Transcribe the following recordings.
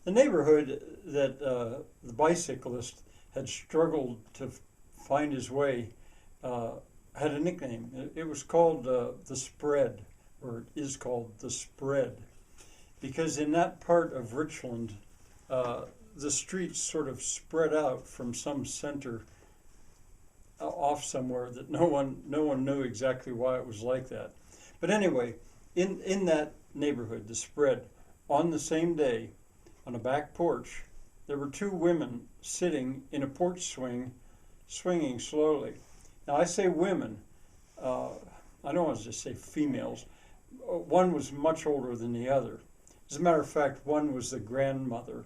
The neighborhood that the bicyclist had struggled to find his way uh, had a nickname. It was called the Spread, or it is called the Spread, because in that part of Richland, uh, the streets sort of spread out from some center off somewhere that no one knew exactly why it was like that. But anyway, in that neighborhood, the Spread, on the same day, on a back porch, there were two women sitting in a porch swing, swinging slowly. Now I say women. Uh, I don't want to just say females. One was much older than the other. As a matter of fact, one was the grandmother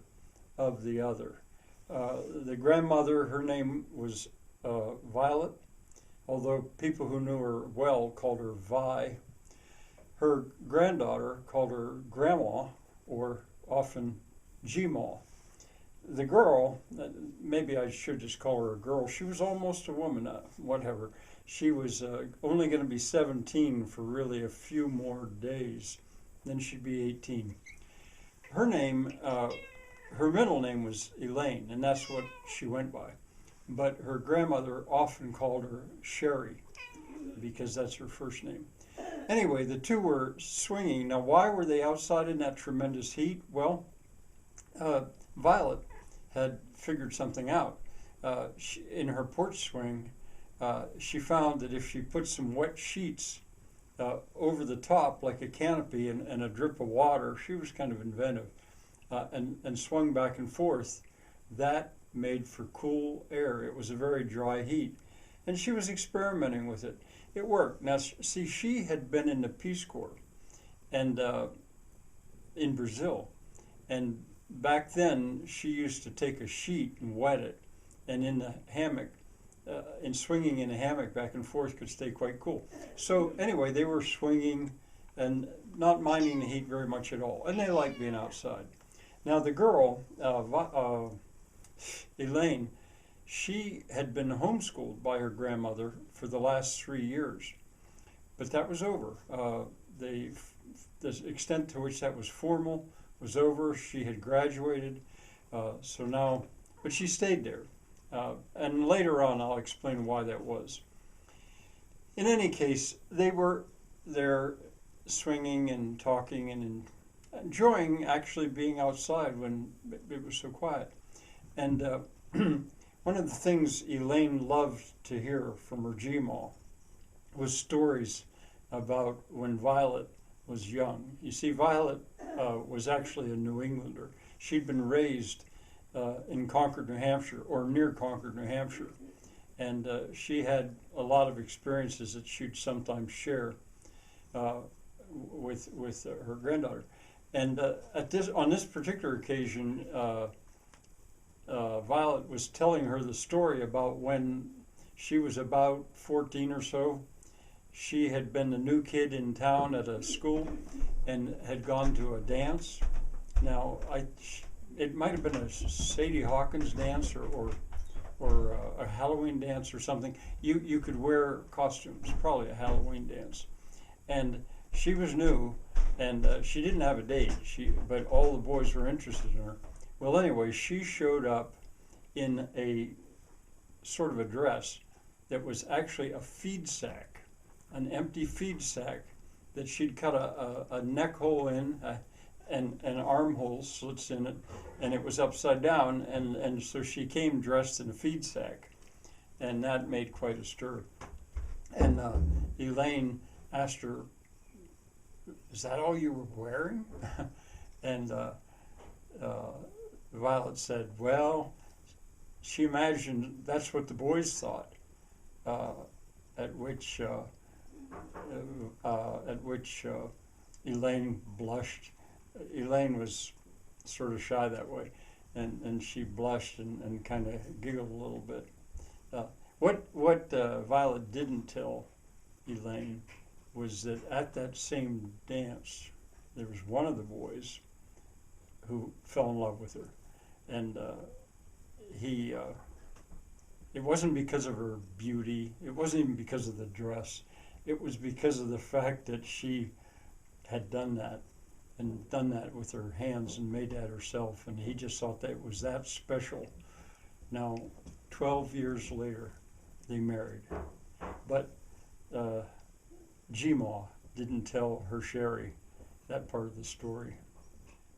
of the other. The grandmother, her name was Violet, although people who knew her well called her Vi. Her granddaughter called her Grandma, or often Gma. The girl, maybe I should just call her a girl, she was almost a woman, whatever. She was only going to be 17 for really a few more days. Then she'd be 18. Her name, her middle name was Elaine, and that's what she went by. But her grandmother often called her Sherry because that's her first name. Anyway, the two were swinging. Now, why were they outside in that tremendous heat? Well, Violet had figured something out. In her porch swing, she found that if she put some wet sheets over the top, like a canopy and a drip of water, she was kind of inventive, and swung back and forth, that made for cool air. It was a very dry heat. And she was experimenting with it. It worked. Now, see, she had been in the Peace Corps and in Brazil. And back then, she used to take a sheet and wet it. And in the hammock, in swinging in a hammock back and forth could stay quite cool. So anyway, they were swinging and not minding the heat very much at all. And they liked being outside. Now, the girl, Elaine, she had been homeschooled by her grandmother for the last 3 years, but that was over. The extent to which that was formal was over. She had graduated, so now, but she stayed there. And later on, I'll explain why that was. In any case, they were there swinging and talking and enjoying actually being outside when it was so quiet. And one of the things Elaine loved to hear from her Gma was stories about when Violet was young. You see, Violet was actually a New Englander. She'd been raised in Concord, New Hampshire, or near Concord, New Hampshire. And she had a lot of experiences that she'd sometimes share with her granddaughter. And on this particular occasion, Violet was telling her the story about when she was about 14 or so. She had been the new kid in town at a school and had gone to a dance. Now, it might have been a Sadie Hawkins dance or a Halloween dance or something. You could wear costumes, probably a Halloween dance. And she was new, and she didn't have a date. But all the boys were interested in her. Well, anyway, she showed up in a sort of a dress that was actually a feed sack, an empty feed sack that she'd cut a neck hole in and armhole slits in it, and it was upside down, and so she came dressed in a feed sack, and that made quite a stir. And Elaine asked her, "Is that all you were wearing?" And Violet said, well, she imagined that's what the boys thought, at which Elaine blushed. Elaine was sort of shy that way, and she blushed and kind of giggled a little bit. What Violet didn't tell Elaine was that at that same dance, there was one of the boys who fell in love with her. And it wasn't because of her beauty. It wasn't even because of the dress. It was because of the fact that she had done that and done that with her hands and made that herself, and he just thought that was that special. Now, 12 years later, they married, but Gmaw didn't tell her Sherry that part of the story.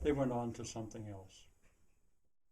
They went on to something else.